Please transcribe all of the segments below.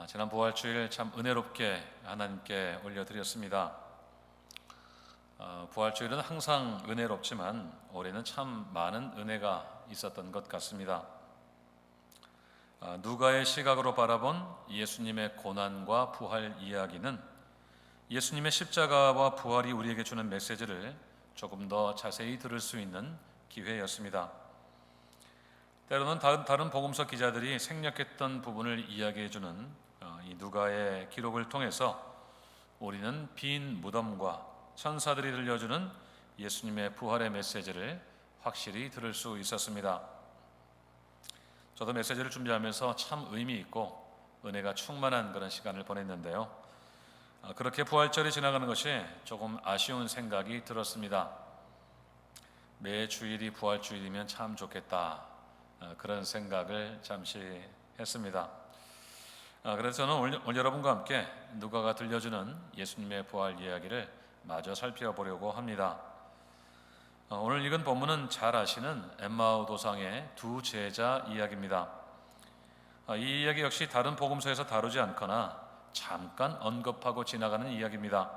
지난 부활주일 참 은혜롭게 하나님께 올려드렸습니다. 부활주일은 항상 은혜롭지만 올해는 참 많은 은혜가 있었던 것 같습니다. 누가의 시각으로 바라본 예수님의 고난과 부활 이야기는 예수님의 십자가와 부활이 우리에게 주는 메시지를 조금 더 자세히 들을 수 있는 기회였습니다. 때로는 다른 복음서 기자들이 생략했던 부분을 이야기해주는 이 누가의 기록을 통해서 우리는 빈 무덤과 천사들이 들려주는 예수님의 부활의 메시지를 확실히 들을 수 있었습니다. 저도 메시지를 준비하면서 참 의미 있고 은혜가 충만한 그런 시간을 보냈는데요. 그렇게 부활절이 지나가는 것이 조금 아쉬운 생각이 들었습니다. 매 주일이 부활주일이면 참 좋겠다, 그런 생각을 잠시 했습니다. 그래서 저는 오늘 여러분과 함께 누가가 들려주는 예수님의 부활 이야기를 마저 살펴보려고 합니다. 오늘 읽은 본문은 잘 아시는 엠마오 도상의 두 제자 이야기입니다. 이 이야기 역시 다른 복음서에서 다루지 않거나 잠깐 언급하고 지나가는 이야기입니다.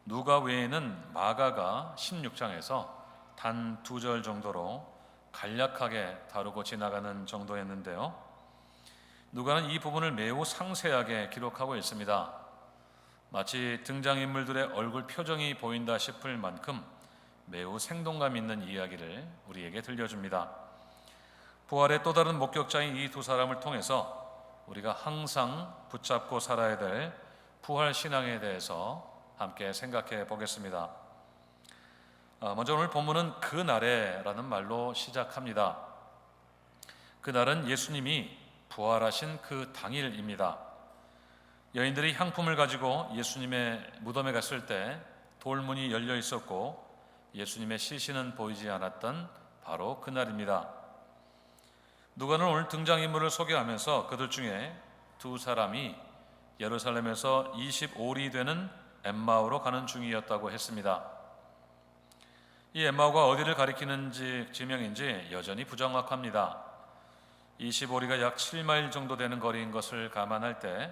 누가 외에는 마가가 16장에서 단 2절 정도로 간략하게 다루고 지나가는 정도였는데요. 누가는 이 부분을 매우 상세하게 기록하고 있습니다. 마치 등장인물들의 얼굴 표정이 보인다 싶을 만큼 매우 생동감 있는 이야기를 우리에게 들려줍니다. 부활의 또 다른 목격자인 이 두 사람을 통해서 우리가 항상 붙잡고 살아야 될 부활 신앙에 대해서 함께 생각해 보겠습니다. 먼저 오늘 본문은 그날에라는 말로 시작합니다. 그날은 예수님이 부활하신 그 당일입니다. 여인들이 향품을 가지고 예수님의 무덤에 갔을 때 돌문이 열려 있었고 예수님의 시신은 보이지 않았던 바로 그날입니다. 누가는 오늘 등장인물을 소개하면서 그들 중에 두 사람이 예루살렘에서 25리 되는 엠마오로 가는 중이었다고 했습니다. 이 엠마오가 어디를 가리키는지 지명인지 여전히 부정확합니다. 25리가 약 7마일 정도 되는 거리인 것을 감안할 때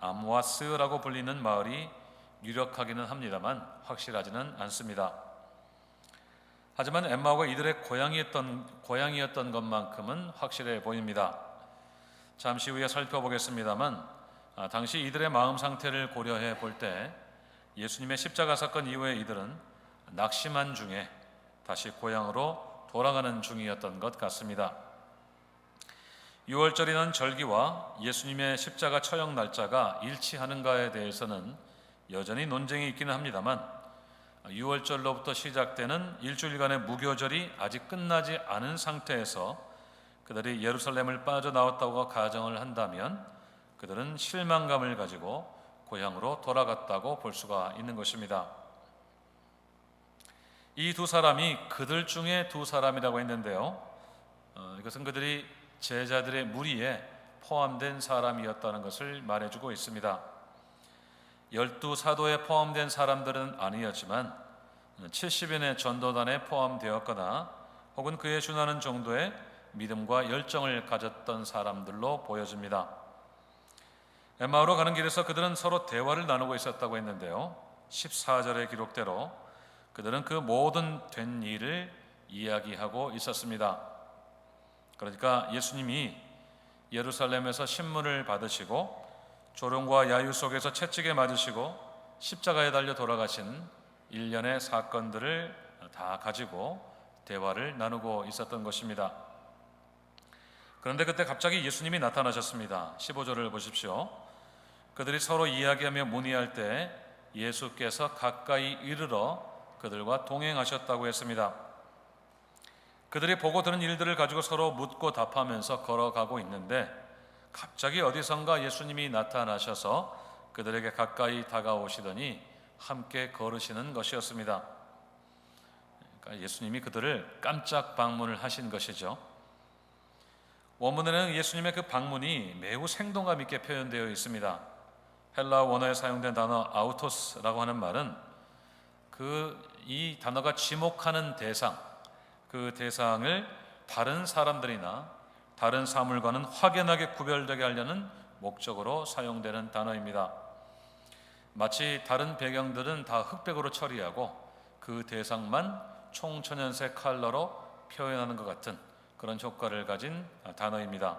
암와스라고 불리는 마을이 유력하기는 합니다만 확실하지는 않습니다. 하지만 엠마오가 이들의 고향이었던 것만큼은 확실해 보입니다. 잠시 후에 살펴보겠습니다만 당시 이들의 마음 상태를 고려해 볼 때 예수님의 십자가 사건 이후에 이들은 낙심한 중에 다시 고향으로 돌아가는 중이었던 것 같습니다. 6월절이라는 절기와 예수님의 십자가 처형 날짜가 일치하는가에 대해서는 여전히 논쟁이 있기는 합니다만 6월절로부터 시작되는 일주일간의 무교절이 아직 끝나지 않은 상태에서 그들이 예루살렘을 빠져나왔다고 가정을 한다면 그들은 실망감을 가지고 고향으로 돌아갔다고 볼 수가 있는 것입니다. 이 두 사람이 그들 중에 두 사람이라고 했는데요. 이것은 그들이 제자들의 무리에 포함된 사람이었다는 것을 말해주고 있습니다. 12사도에 포함된 사람들은 아니었지만 70인의 전도단에 포함되었거나 혹은 그에 준하는 정도의 믿음과 열정을 가졌던 사람들로 보여집니다. 엠마오로 가는 길에서 그들은 서로 대화를 나누고 있었다고 했는데요. 14절의 기록대로 그들은 그 모든 된 일을 이야기하고 있었습니다. 그러니까 예수님이 예루살렘에서 신문을 받으시고 조롱과 야유 속에서 채찍에 맞으시고 십자가에 달려 돌아가신 일련의 사건들을 다 가지고 대화를 나누고 있었던 것입니다. 그런데 그때 갑자기 예수님이 나타나셨습니다. 15절을 보십시오. 그들이 서로 이야기하며 문의할 때 예수께서 가까이 이르러 그들과 동행하셨다고 했습니다. 그들이 보고 들은 일들을 가지고 서로 묻고 답하면서 걸어가고 있는데 갑자기 어디선가 예수님이 나타나셔서 그들에게 가까이 다가오시더니 함께 걸으시는 것이었습니다. 그러니까 예수님이 그들을 깜짝 방문을 하신 것이죠. 원문에는 예수님의 그 방문이 매우 생동감 있게 표현되어 있습니다. 헬라 원어에 사용된 단어 아우토스라고 하는 말은 이 단어가 지목하는 대상, 그 대상을 다른 사람들이나 다른 사물과는 확연하게 구별되게 하려는 목적으로 사용되는 단어입니다. 마치 다른 배경들은 다 흑백으로 처리하고 그 대상만 총천연색 컬러로 표현하는 것 같은 그런 효과를 가진 단어입니다.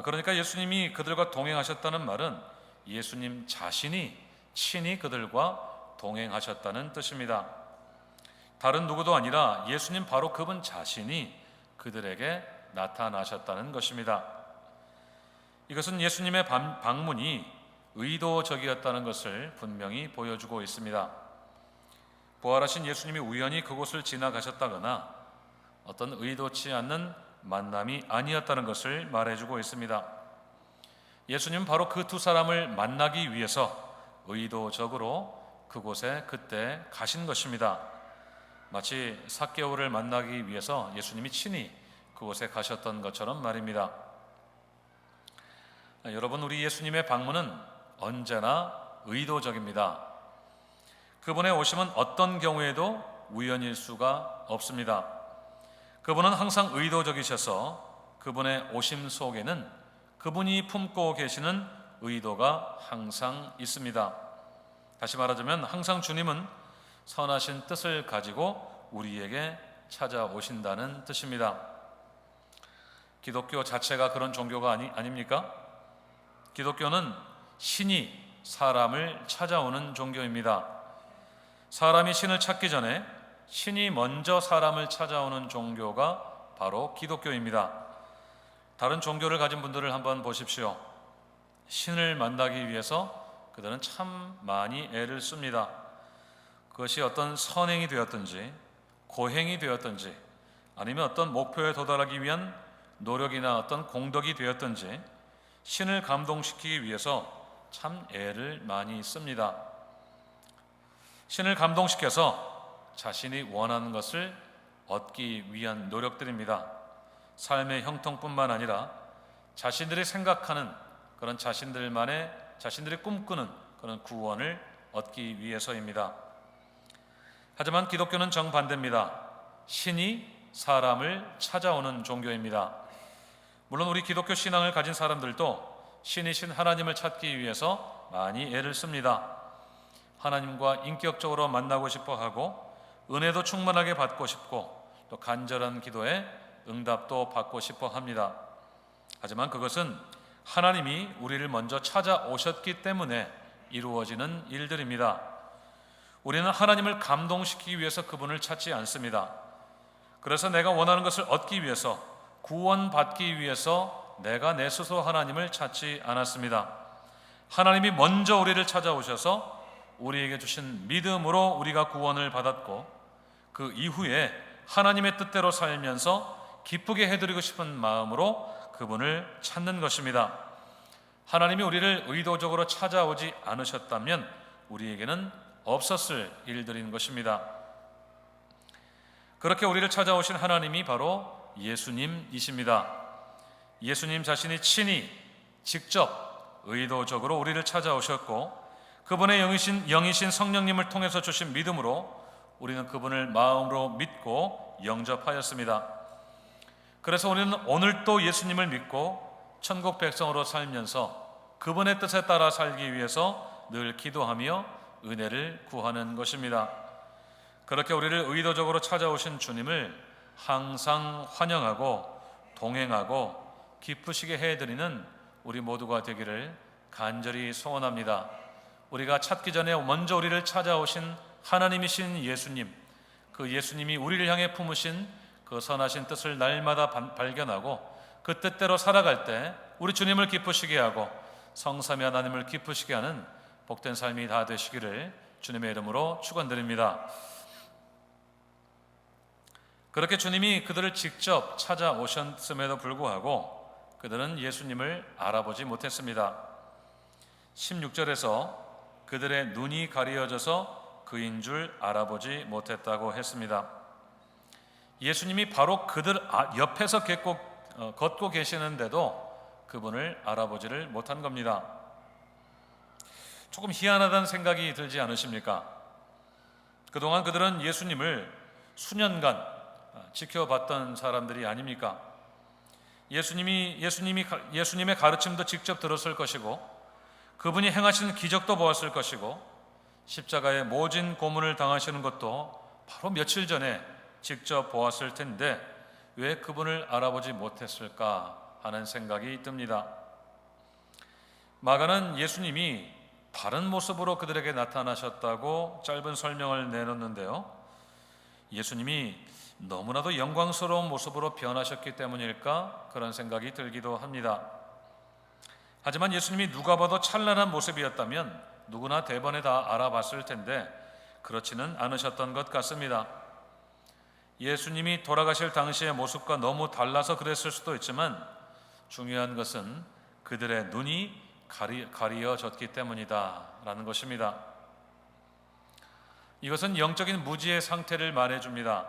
그러니까 예수님이 그들과 동행하셨다는 말은 예수님 자신이 친히 그들과 동행하셨다는 뜻입니다. 다른 누구도 아니라 예수님 바로 그분 자신이 그들에게 나타나셨다는 것입니다. 이것은 예수님의 방문이 의도적이었다는 것을 분명히 보여주고 있습니다. 부활하신 예수님이 우연히 그곳을 지나가셨다거나 어떤 의도치 않는 만남이 아니었다는 것을 말해주고 있습니다. 예수님은 바로 그 두 사람을 만나기 위해서 의도적으로 그곳에 그때 가신 것입니다. 마치 삭개오를 만나기 위해서 예수님이 친히 그곳에 가셨던 것처럼 말입니다. 여러분, 우리 예수님의 방문은 언제나 의도적입니다. 그분의 오심은 어떤 경우에도 우연일 수가 없습니다. 그분은 항상 의도적이셔서 그분의 오심 속에는 그분이 품고 계시는 의도가 항상 있습니다. 다시 말하자면 항상 주님은 선하신 뜻을 가지고 우리에게 찾아오신다는 뜻입니다. 기독교 자체가 그런 종교가 아닙니까? 기독교는 신이 사람을 찾아오는 종교입니다. 사람이 신을 찾기 전에 신이 먼저 사람을 찾아오는 종교가 바로 기독교입니다. 다른 종교를 가진 분들을 한번 보십시오. 신을 만나기 위해서 그들은 참 많이 애를 씁니다. 그것이 어떤 선행이 되었든지 고행이 되었든지 아니면 어떤 목표에 도달하기 위한 노력이나 어떤 공덕이 되었든지 신을 감동시키기 위해서 참 애를 많이 씁니다. 신을 감동시켜서 자신이 원하는 것을 얻기 위한 노력들입니다. 삶의 형통뿐만 아니라 자신들이 생각하는 그런 자신들이 꿈꾸는 그런 구원을 얻기 위해서입니다. 하지만 기독교는 정반대입니다. 신이 사람을 찾아오는 종교입니다. 물론 우리 기독교 신앙을 가진 사람들도 신이신 하나님을 찾기 위해서 많이 애를 씁니다. 하나님과 인격적으로 만나고 싶어 하고 은혜도 충만하게 받고 싶고 또 간절한 기도에 응답도 받고 싶어 합니다. 하지만 그것은 하나님이 우리를 먼저 찾아오셨기 때문에 이루어지는 일들입니다. 우리는 하나님을 감동시키기 위해서 그분을 찾지 않습니다. 그래서 내가 원하는 것을 얻기 위해서, 구원받기 위해서 내가 내 스스로 하나님을 찾지 않았습니다. 하나님이 먼저 우리를 찾아오셔서 우리에게 주신 믿음으로 우리가 구원을 받았고 그 이후에 하나님의 뜻대로 살면서 기쁘게 해드리고 싶은 마음으로 그분을 찾는 것입니다. 하나님이 우리를 의도적으로 찾아오지 않으셨다면 우리에게는 없었을 일들인 것입니다. 그렇게 우리를 찾아오신 하나님이 바로 예수님이십니다. 예수님 자신이 친히 직접 의도적으로 우리를 찾아오셨고 그분의 영이신 성령님을 통해서 주신 믿음으로 우리는 그분을 마음으로 믿고 영접하였습니다. 그래서 우리는 오늘 또 예수님을 믿고 천국 백성으로 살면서 그분의 뜻에 따라 살기 위해서 늘 기도하며 은혜를 구하는 것입니다. 그렇게 우리를 의도적으로 찾아오신 주님을 항상 환영하고 동행하고 기쁘시게 해드리는 우리 모두가 되기를 간절히 소원합니다. 우리가 찾기 전에 먼저 우리를 찾아오신 하나님이신 예수님, 그 예수님이 우리를 향해 품으신 그 선하신 뜻을 날마다 발견하고 그 뜻대로 살아갈 때 우리 주님을 기쁘시게 하고 성삼위 하나님을 기쁘시게 하는 복된 삶이 다 되시기를 주님의 이름으로 축원드립니다. 그렇게 주님이 그들을 직접 찾아오셨음에도 불구하고 그들은 예수님을 알아보지 못했습니다. 16절에서 그들의 눈이 가려져서 그인 줄 알아보지 못했다고 했습니다. 예수님이 바로 그들 옆에서 걷고 계시는데도 그분을 알아보지를 못한 겁니다. 조금 희한하다는 생각이 들지 않으십니까? 그동안 그들은 예수님을 수년간 지켜봤던 사람들이 아닙니까? 예수님의 가르침도 직접 들었을 것이고 그분이 행하신 기적도 보았을 것이고 십자가의 모진 고문을 당하시는 것도 바로 며칠 전에 직접 보았을 텐데 왜 그분을 알아보지 못했을까 하는 생각이 듭니다. 마가는 예수님이 다른 모습으로 그들에게 나타나셨다고 짧은 설명을 내놓는데요, 예수님이 너무나도 영광스러운 모습으로 변하셨기 때문일까 그런 생각이 들기도 합니다. 하지만 예수님이 누가 봐도 찬란한 모습이었다면 누구나 대번에 다 알아봤을 텐데 그렇지는 않으셨던 것 같습니다. 예수님이 돌아가실 당시의 모습과 너무 달라서 그랬을 수도 있지만 중요한 것은 그들의 눈이 가리어졌기 때문이다 라는 것입니다. 이것은 영적인 무지의 상태를 말해줍니다.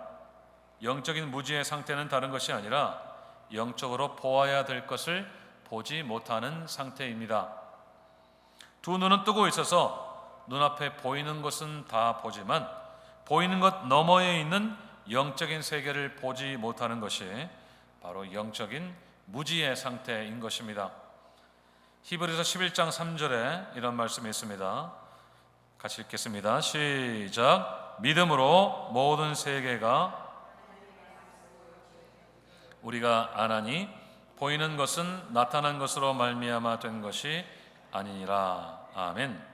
영적인 무지의 상태는 다른 것이 아니라 영적으로 보아야 될 것을 보지 못하는 상태입니다. 두 눈은 뜨고 있어서 눈앞에 보이는 것은 다 보지만 보이는 것 너머에 있는 영적인 세계를 보지 못하는 것이 바로 영적인 무지의 상태인 것입니다. 히브리서 11장 3절에 이런 말씀이 있습니다. 같이 읽겠습니다. 시작. 믿음으로 모든 세계가 우리가 아나니 보이는 것은 나타난 것으로 말미암아 된 것이 아니니라. 아멘.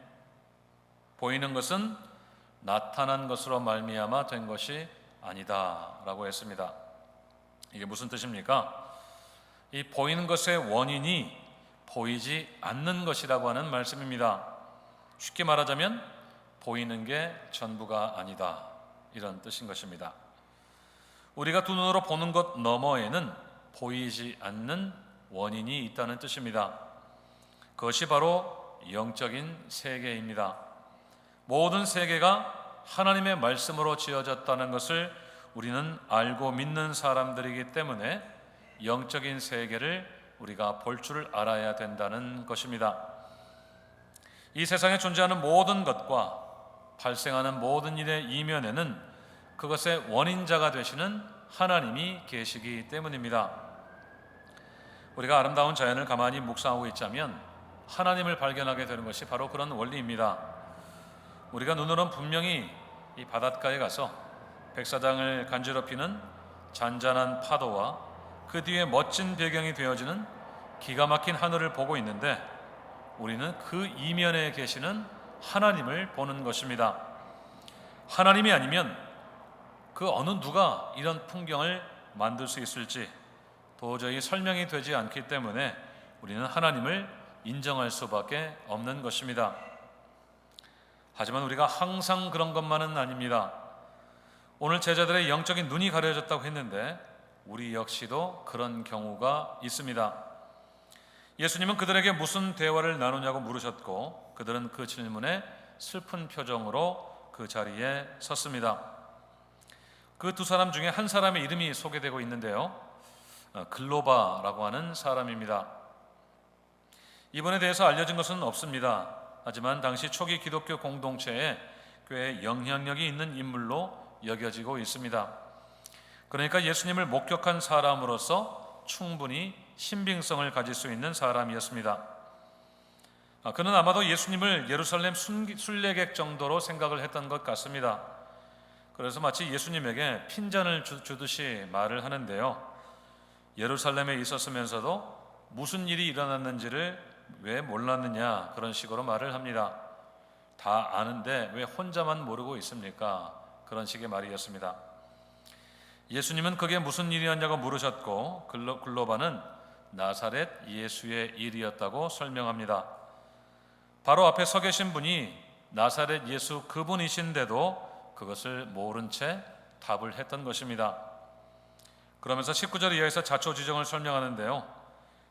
보이는 것은 나타난 것으로 말미암아 된 것이 아니다 라고 했습니다. 이게 무슨 뜻입니까? 이 보이는 것의 원인이 보이지 않는 것이라고 하는 말씀입니다. 쉽게 말하자면 보이는 게 전부가 아니다 이런 뜻인 것입니다. 우리가 두 눈으로 보는 것 너머에는 보이지 않는 원인이 있다는 뜻입니다. 그것이 바로 영적인 세계입니다. 모든 세계가 하나님의 말씀으로 지어졌다는 것을 우리는 알고 믿는 사람들이기 때문에 영적인 세계를 우리가 볼 줄 알아야 된다는 것입니다. 이 세상에 존재하는 모든 것과 발생하는 모든 일의 이면에는 그것의 원인자가 되시는 하나님이 계시기 때문입니다. 우리가 아름다운 자연을 가만히 묵상하고 있자면 하나님을 발견하게 되는 것이 바로 그런 원리입니다. 우리가 눈으로는 분명히 이 바닷가에 가서 백사장을 간지럽히는 잔잔한 파도와 그 뒤에 멋진 배경이 되어지는 기가 막힌 하늘을 보고 있는데 우리는 그 이면에 계시는 하나님을 보는 것입니다. 하나님이 아니면 그 어느 누가 이런 풍경을 만들 수 있을지 도저히 설명이 되지 않기 때문에 우리는 하나님을 인정할 수밖에 없는 것입니다. 하지만 우리가 항상 그런 것만은 아닙니다. 오늘 제자들의 영적인 눈이 가려졌다고 했는데 우리 역시도 그런 경우가 있습니다. 예수님은 그들에게 무슨 대화를 나누냐고 물으셨고 그들은 그 질문에 슬픈 표정으로 그 자리에 섰습니다. 그 두 사람 중에 한 사람의 이름이 소개되고 있는데요, 글로바라고 하는 사람입니다. 이분에 대해서 알려진 것은 없습니다. 하지만 당시 초기 기독교 공동체에 꽤 영향력이 있는 인물로 여겨지고 있습니다. 그러니까 예수님을 목격한 사람으로서 충분히 신빙성을 가질 수 있는 사람이었습니다. 그는 아마도 예수님을 예루살렘 순례객 정도로 생각을 했던 것 같습니다. 그래서 마치 예수님에게 핀잔을 주듯이 말을 하는데요, 예루살렘에 있었으면서도 무슨 일이 일어났는지를 왜 몰랐느냐 그런 식으로 말을 합니다. 다 아는데 왜 혼자만 모르고 있습니까? 그런 식의 말이었습니다. 예수님은 그게 무슨 일이었냐고 물으셨고 글로바는 나사렛 예수의 일이었다고 설명합니다. 바로 앞에 서 계신 분이 나사렛 예수 그분이신데도 그것을 모른 채 답을 했던 것입니다. 그러면서 19절 이하에서 자초지종을 설명하는데요,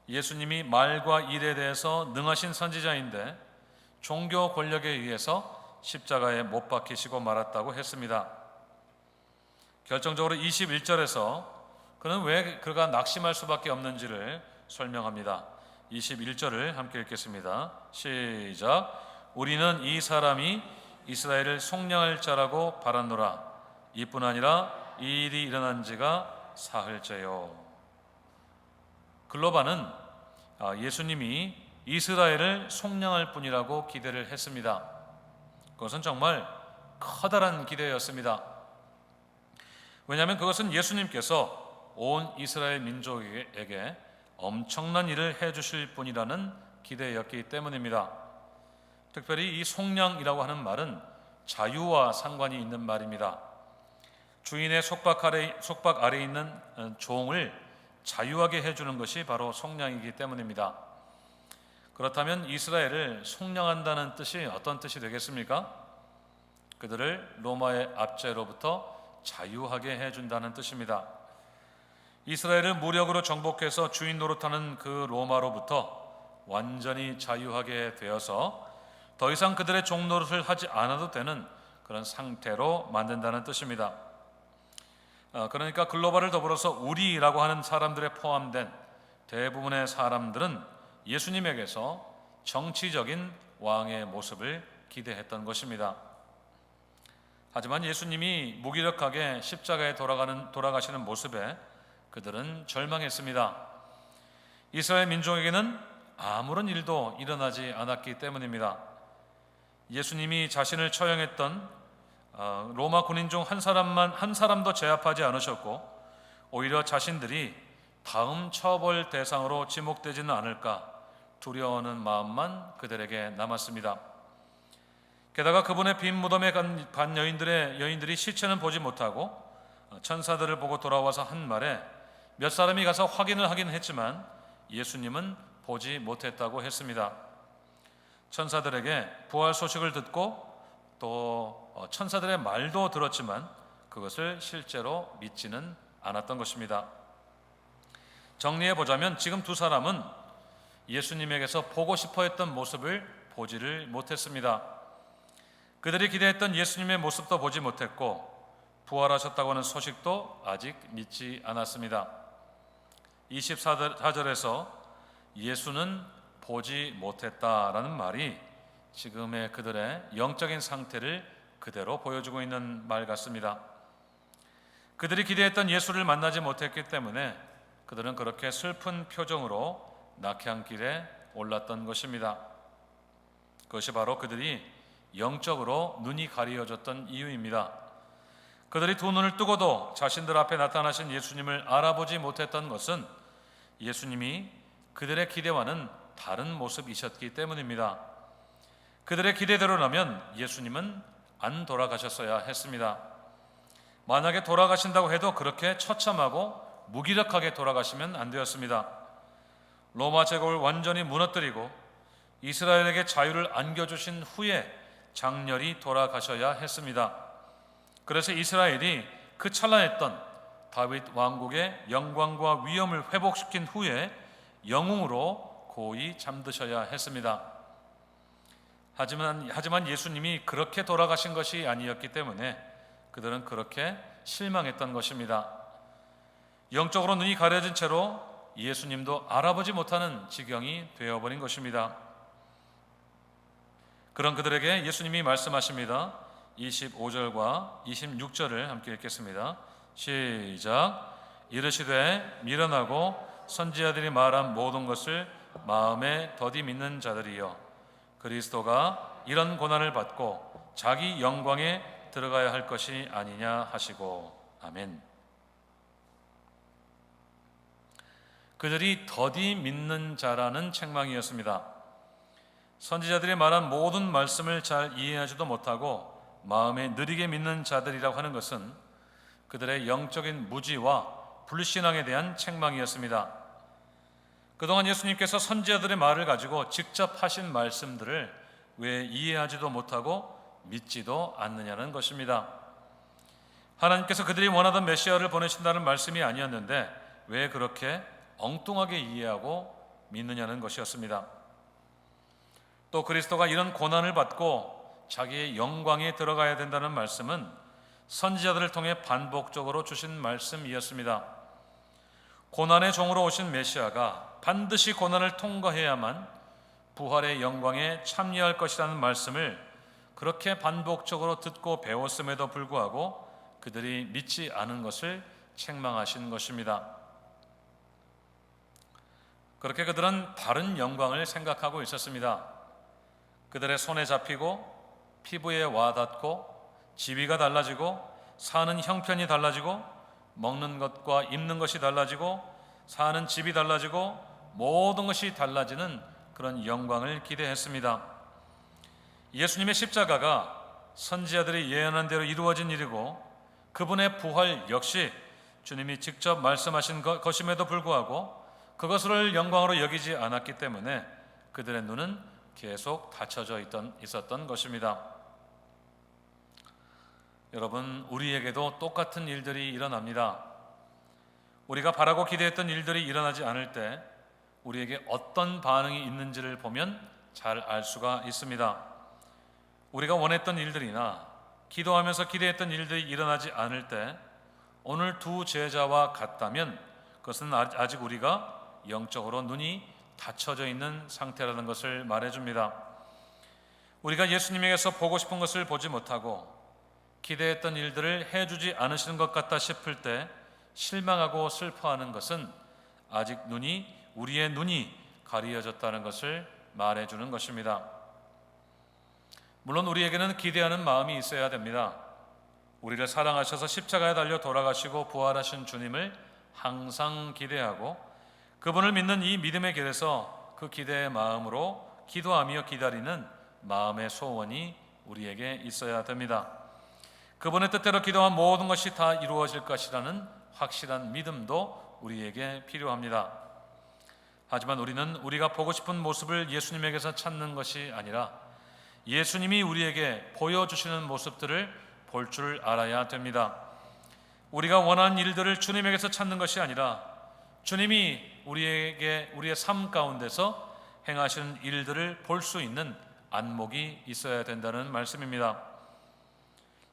예수님이 말과 일에 대해서 능하신 선지자인데 종교 권력에 의해서 십자가에 못 박히시고 말았다고 했습니다. 결정적으로 21절에서 그는 왜 그가 낙심할 수밖에 없는지를 설명합니다. 21절을 함께 읽겠습니다. 시작. 우리는 이 사람이 이스라엘을 속량할 자라고 바랐노라. 이뿐 아니라 이 일이 일어난 지가 사흘째요. 글로바는 예수님이 이스라엘을 속량할 뿐이라고 기대를 했습니다. 그것은 정말 커다란 기대였습니다. 왜냐하면 그것은 예수님께서 온 이스라엘 민족에게 엄청난 일을 해주실 분이라는 기대였기 때문입니다. 특별히 이 속량이라고 하는 말은 자유와 상관이 있는 말입니다. 주인의 속박 아래 있는 종을 자유하게 해주는 것이 바로 속량이기 때문입니다. 그렇다면 이스라엘을 속량한다는 뜻이 어떤 뜻이 되겠습니까? 그들을 로마의 압제로부터 자유하게 해준다는 뜻입니다. 이스라엘을 무력으로 정복해서 주인 노릇하는 그 로마로부터 완전히 자유하게 되어서 더 이상 그들의 종 노릇을 하지 않아도 되는 그런 상태로 만든다는 뜻입니다. 그러니까 글로벌을 더불어서 우리라고 하는 사람들에 포함된 대부분의 사람들은 예수님에게서 정치적인 왕의 모습을 기대했던 것입니다. 하지만 예수님이 무기력하게 십자가에 돌아가시는 모습에 그들은 절망했습니다. 이스라엘 민족에게는 아무런 일도 일어나지 않았기 때문입니다. 예수님이 자신을 처형했던 로마 군인 중 한 사람도 제압하지 않으셨고, 오히려 자신들이 다음 처벌 대상으로 지목되지는 않을까 두려워하는 마음만 그들에게 남았습니다. 게다가 그분의 빈 무덤에 간 여인들이 시체는 보지 못하고 천사들을 보고 돌아와서 한 말에 몇 사람이 가서 확인을 하긴 했지만 예수님은 보지 못했다고 했습니다. 천사들에게 부활 소식을 듣고 또 천사들의 말도 들었지만 그것을 실제로 믿지는 않았던 것입니다. 정리해보자면 지금 두 사람은 예수님에게서 보고 싶어 했던 모습을 보지를 못했습니다. 그들이 기대했던 예수님의 모습도 보지 못했고 부활하셨다고 하는 소식도 아직 믿지 않았습니다. 24절에서 예수는 보지 못했다라는 말이 지금의 그들의 영적인 상태를 그대로 보여주고 있는 말 같습니다. 그들이 기대했던 예수를 만나지 못했기 때문에 그들은 그렇게 슬픈 표정으로 낙향길에 올랐던 것입니다. 그것이 바로 그들이 영적으로 눈이 가려졌던 이유입니다. 그들이 두 눈을 뜨고도 자신들 앞에 나타나신 예수님을 알아보지 못했던 것은 예수님이 그들의 기대와는 다른 모습이셨기 때문입니다. 그들의 기대대로라면 예수님은 안 돌아가셨어야 했습니다. 만약에 돌아가신다고 해도 그렇게 처참하고 무기력하게 돌아가시면 안 되었습니다. 로마 제국을 완전히 무너뜨리고 이스라엘에게 자유를 안겨주신 후에 장렬히 돌아가셔야 했습니다. 그래서 이스라엘이 그 찬란했던 다윗 왕국의 영광과 위엄을 회복시킨 후에 영웅으로 고이 잠드셔야 했습니다. 하지만 예수님이 그렇게 돌아가신 것이 아니었기 때문에 그들은 그렇게 실망했던 것입니다. 영적으로 눈이 가려진 채로 예수님도 알아보지 못하는 지경이 되어버린 것입니다. 그런 그들에게 예수님이 말씀하십니다. 25절과 26절을 함께 읽겠습니다. 시작. 이르시되 미련하고 선지자들이 말한 모든 것을 마음에 더디 믿는 자들이여, 그리스도가 이런 고난을 받고 자기 영광에 들어가야 할 것이 아니냐 하시고. 아멘. 그들이 더디 믿는 자라는 책망이었습니다. 선지자들이 말한 모든 말씀을 잘 이해하지도 못하고 마음에 느리게 믿는 자들이라고 하는 것은 그들의 영적인 무지와 불신앙에 대한 책망이었습니다. 그동안 예수님께서 선지자들의 말을 가지고 직접 하신 말씀들을 왜 이해하지도 못하고 믿지도 않느냐는 것입니다. 하나님께서 그들이 원하던 메시아를 보내신다는 말씀이 아니었는데 왜 그렇게 엉뚱하게 이해하고 믿느냐는 것이었습니다. 또 그리스도가 이런 고난을 받고 자기의 영광에 들어가야 된다는 말씀은 선지자들을 통해 반복적으로 주신 말씀이었습니다. 고난의 종으로 오신 메시아가 반드시 고난을 통과해야만 부활의 영광에 참여할 것이라는 말씀을 그렇게 반복적으로 듣고 배웠음에도 불구하고 그들이 믿지 않은 것을 책망하신 것입니다. 그렇게 그들은 다른 영광을 생각하고 있었습니다. 그들의 손에 잡히고 피부에 와닿고 지위가 달라지고 사는 형편이 달라지고 먹는 것과 입는 것이 달라지고 사는 집이 달라지고 모든 것이 달라지는 그런 영광을 기대했습니다. 예수님의 십자가가 선지자들이 예언한 대로 이루어진 일이고 그분의 부활 역시 주님이 직접 말씀하신 것임에도 불구하고 그것을 영광으로 여기지 않았기 때문에 그들의 눈은 계속 닫혀져 있었던 것입니다. 여러분, 우리에게도 똑같은 일들이 일어납니다. 우리가 바라고 기대했던 일들이 일어나지 않을 때 우리에게 어떤 반응이 있는지를 보면 잘 알 수가 있습니다. 우리가 원했던 일들이나 기도하면서 기대했던 일들이 일어나지 않을 때 오늘 두 제자와 같다면 그것은 아직 우리가 영적으로 눈이 닫혀져 있는 상태라는 것을 말해줍니다. 우리가 예수님에게서 보고 싶은 것을 보지 못하고 기대했던 일들을 해주지 않으시는 것 같다 싶을 때 실망하고 슬퍼하는 것은 아직 우리의 눈이 가리어졌다는 것을 말해주는 것입니다. 물론 우리에게는 기대하는 마음이 있어야 됩니다. 우리를 사랑하셔서 십자가에 달려 돌아가시고 부활하신 주님을 항상 기대하고 그분을 믿는 이 믿음의 길에서 그 기대의 마음으로 기도하며 기다리는 마음의 소원이 우리에게 있어야 됩니다. 그분의 뜻대로 기도한 모든 것이 다 이루어질 것이라는 확실한 믿음도 우리에게 필요합니다. 하지만 우리는 우리가 보고 싶은 모습을 예수님에게서 찾는 것이 아니라 예수님이 우리에게 보여주시는 모습들을 볼 줄 알아야 됩니다. 우리가 원하는 일들을 주님에게서 찾는 것이 아니라 주님이 우리의 삶 가운데서 행하시는 일들을 볼 수 있는 안목이 있어야 된다는 말씀입니다.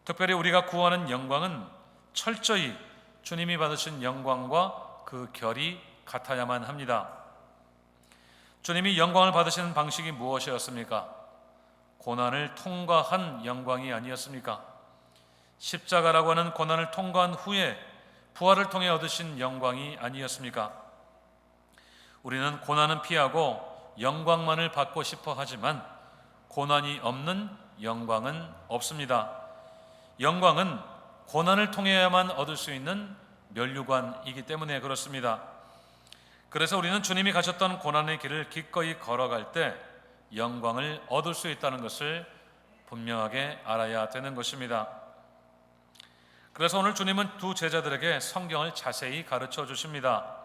특별히 우리가 구하는 영광은 철저히 주님이 받으신 영광과 그 결이 같아야만 합니다. 주님이 영광을 받으시는 방식이 무엇이었습니까? 고난을 통과한 영광이 아니었습니까? 십자가라고 하는 고난을 통과한 후에 부활을 통해 얻으신 영광이 아니었습니까? 우리는 고난은 피하고 영광만을 받고 싶어 하지만 고난이 없는 영광은 없습니다. 영광은 고난을 통해야만 얻을 수 있는 면류관이기 때문에 그렇습니다. 그래서 우리는 주님이 가셨던 고난의 길을 기꺼이 걸어갈 때 영광을 얻을 수 있다는 것을 분명하게 알아야 되는 것입니다. 그래서 오늘 주님은 두 제자들에게 성경을 자세히 가르쳐 주십니다.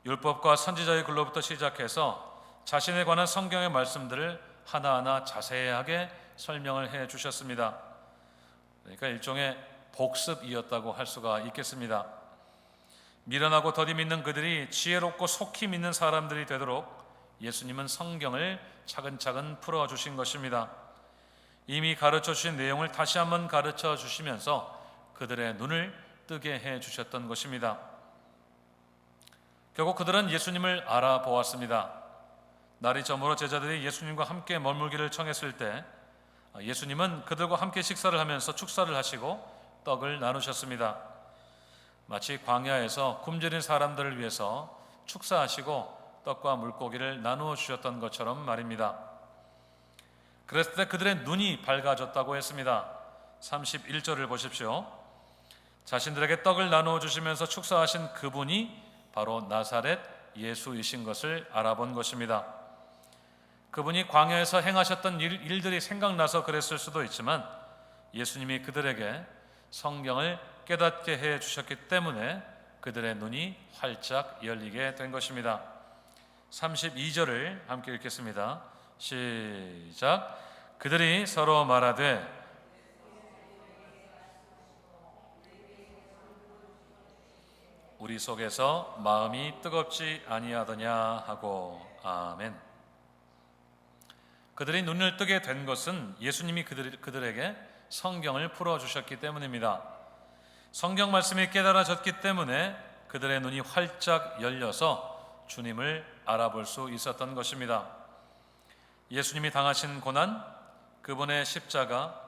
율법과 선지자의 글로부터 시작해서 자신에 관한 성경의 말씀들을 하나하나 자세하게 설명을 해 주셨습니다. 그러니까 일종의 복습이었다고 할 수가 있겠습니다. 미련하고 더디 믿는 그들이 지혜롭고 속히 믿는 사람들이 되도록 예수님은 성경을 차근차근 풀어주신 것입니다. 이미 가르쳐 주신 내용을 다시 한번 가르쳐 주시면서 그들의 눈을 뜨게 해 주셨던 것입니다. 결국 그들은 예수님을 알아보았습니다. 날이 저물어 제자들이 예수님과 함께 머물기를 청했을 때 예수님은 그들과 함께 식사를 하면서 축사를 하시고 떡을 나누셨습니다. 마치 광야에서 굶주린 사람들을 위해서 축사하시고 떡과 물고기를 나누어 주셨던 것처럼 말입니다. 그랬을 때 그들의 눈이 밝아졌다고 했습니다. 31절을 보십시오. 자신들에게 떡을 나누어 주시면서 축사하신 그분이 바로 나사렛 예수이신 것을 알아본 것입니다. 그분이 광야에서 행하셨던 일들이 생각나서 그랬을 수도 있지만 예수님이 그들에게 성경을 깨닫게 해 주셨기 때문에 그들의 눈이 활짝 열리게 된 것입니다. 32절을 함께 읽겠습니다. 시작. 그들이 서로 말하되 우리 속에서 마음이 뜨겁지 아니하더냐 하고. 아멘. 그들이 눈을 뜨게 된 것은 예수님이 그들에게 성경을 풀어주셨기 때문입니다. 성경 말씀이 깨달아졌기 때문에 그들의 눈이 활짝 열려서 주님을 알아볼 수 있었던 것입니다. 예수님이 당하신 고난, 그분의 십자가,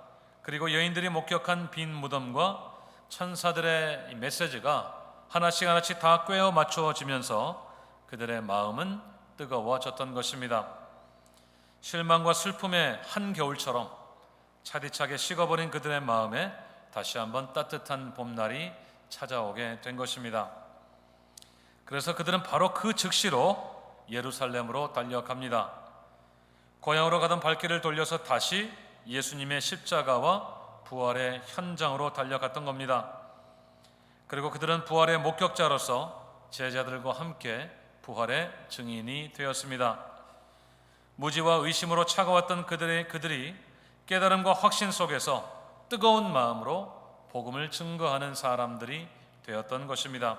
그리고 여인들이 목격한 빈 무덤과 천사들의 메시지가 하나씩 다 꿰어 맞추어지면서 그들의 마음은 뜨거워졌던 것입니다. 실망과 슬픔의 한겨울처럼 차디차게 식어버린 그들의 마음에 다시 한번 따뜻한 봄날이 찾아오게 된 것입니다. 그래서 그들은 바로 그 즉시로 예루살렘으로 달려갑니다. 고향으로 가던 발길을 돌려서 다시 예수님의 십자가와 부활의 현장으로 달려갔던 겁니다. 그리고 그들은 부활의 목격자로서 제자들과 함께 부활의 증인이 되었습니다. 무지와 의심으로 차가웠던 그들이 깨달음과 확신 속에서 뜨거운 마음으로 복음을 증거하는 사람들이 되었던 것입니다.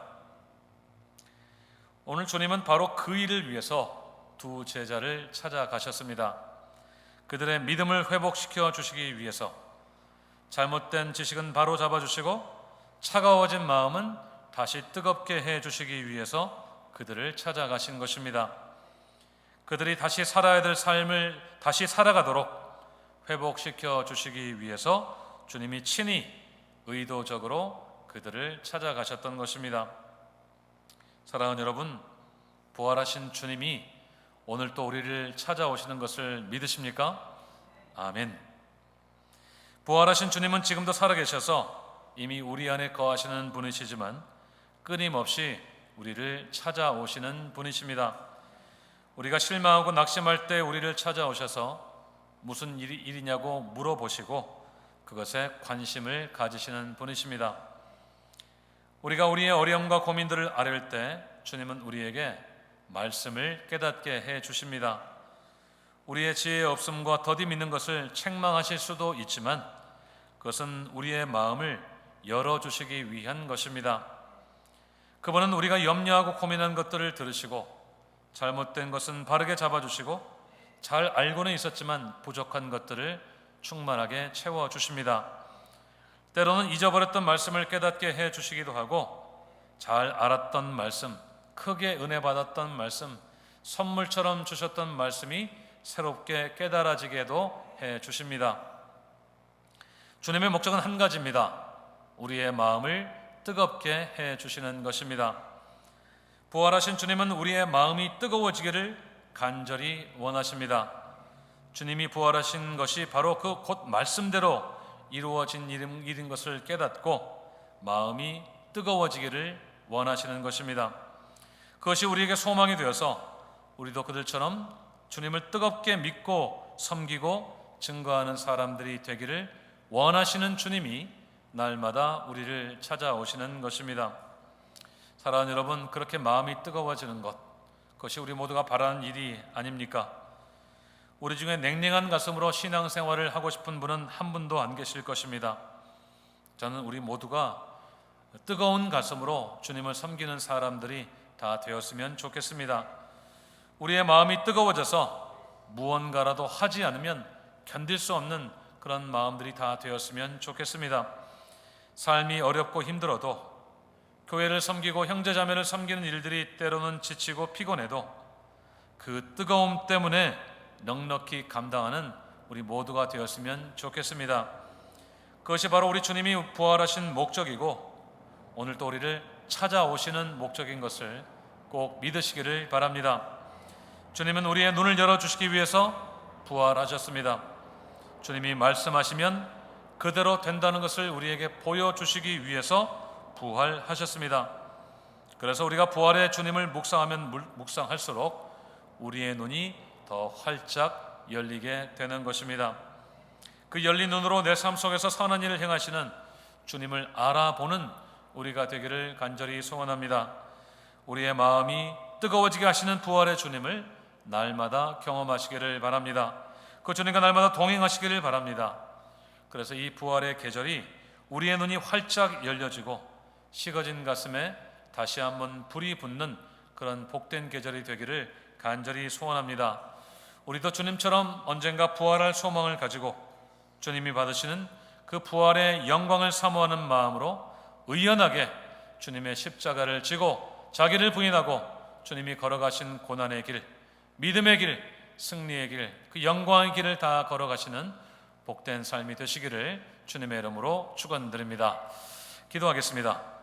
오늘 주님은 바로 그 일을 위해서 두 제자를 찾아가셨습니다. 그들의 믿음을 회복시켜 주시기 위해서 잘못된 지식은 바로 잡아주시고 차가워진 마음은 다시 뜨겁게 해주시기 위해서 그들을 찾아가신 것입니다. 그들이 다시 살아야 될 삶을 다시 살아가도록 회복시켜 주시기 위해서 주님이 친히 의도적으로 그들을 찾아가셨던 것입니다. 사랑하는 여러분, 부활하신 주님이 오늘 또 우리를 찾아오시는 것을 믿으십니까? 아멘. 부활하신 주님은 지금도 살아계셔서 이미 우리 안에 거하시는 분이시지만 끊임없이 우리를 찾아오시는 분이십니다. 우리가 실망하고 낙심할 때 우리를 찾아오셔서 무슨 일이냐고 물어보시고 그것에 관심을 가지시는 분이십니다. 우리가 우리의 어려움과 고민들을 아뢰을 때 주님은 우리에게 말씀을 깨닫게 해 주십니다. 우리의 지혜의 없음과 더디 믿는 것을 책망하실 수도 있지만 그것은 우리의 마음을 열어주시기 위한 것입니다. 그분은 우리가 염려하고 고민한 것들을 들으시고 잘못된 것은 바르게 잡아주시고 잘 알고는 있었지만 부족한 것들을 충만하게 채워주십니다. 때로는 잊어버렸던 말씀을 깨닫게 해주시기도 하고 잘 알았던 말씀, 크게 은혜 받았던 말씀, 선물처럼 주셨던 말씀이 새롭게 깨달아지게도 해주십니다. 주님의 목적은 한 가지입니다. 우리의 마음을 뜨겁게 해주시는 것입니다. 부활하신 주님은 우리의 마음이 뜨거워지기를 간절히 원하십니다. 주님이 부활하신 것이 바로 그 곧 말씀대로 이루어진 일인 것을 깨닫고 마음이 뜨거워지기를 원하시는 것입니다. 그것이 우리에게 소망이 되어서 우리도 그들처럼 주님을 뜨겁게 믿고 섬기고 증거하는 사람들이 되기를 원하시는 주님이 날마다 우리를 찾아오시는 것입니다. 사랑하는 여러분, 그렇게 마음이 뜨거워지는 것, 그것이 우리 모두가 바라는 일이 아닙니까? 우리 중에 냉랭한 가슴으로 신앙생활을 하고 싶은 분은 한 분도 안 계실 것입니다. 저는 우리 모두가 뜨거운 가슴으로 주님을 섬기는 사람들이 다 되었으면 좋겠습니다. 우리의 마음이 뜨거워져서 무언가라도 하지 않으면 견딜 수 없는 그런 마음들이 다 되었으면 좋겠습니다. 삶이 어렵고 힘들어도 교회를 섬기고 형제자매를 섬기는 일들이 때로는 지치고 피곤해도 그 뜨거움 때문에 넉넉히 감당하는 우리 모두가 되었으면 좋겠습니다. 그것이 바로 우리 주님이 부활하신 목적이고 오늘 또 우리를 찾아오시는 목적인 것을 꼭 믿으시기를 바랍니다. 주님은 우리의 눈을 열어주시기 위해서 부활하셨습니다. 주님이 말씀하시면 그대로 된다는 것을 우리에게 보여주시기 위해서 부활하셨습니다. 그래서 우리가 부활의 주님을 묵상할수록 우리의 눈이 더 활짝 열리게 되는 것입니다. 그 열린 눈으로 내 삶 속에서 선한 일을 행하시는 주님을 알아보는 우리가 되기를 간절히 소원합니다. 우리의 마음이 뜨거워지게 하시는 부활의 주님을 날마다 경험하시기를 바랍니다. 그 주님과 날마다 동행하시기를 바랍니다. 그래서 이 부활의 계절이 우리의 눈이 활짝 열려지고 식어진 가슴에 다시 한번 불이 붙는 그런 복된 계절이 되기를 간절히 소원합니다. 우리도 주님처럼 언젠가 부활할 소망을 가지고 주님이 받으시는 그 부활의 영광을 사모하는 마음으로 의연하게 주님의 십자가를 지고 자기를 부인하고 주님이 걸어가신 고난의 길, 믿음의 길, 승리의 길, 그 영광의 길을 다 걸어가시는 복된 삶이 되시기를 주님의 이름으로 축원드립니다. 기도하겠습니다.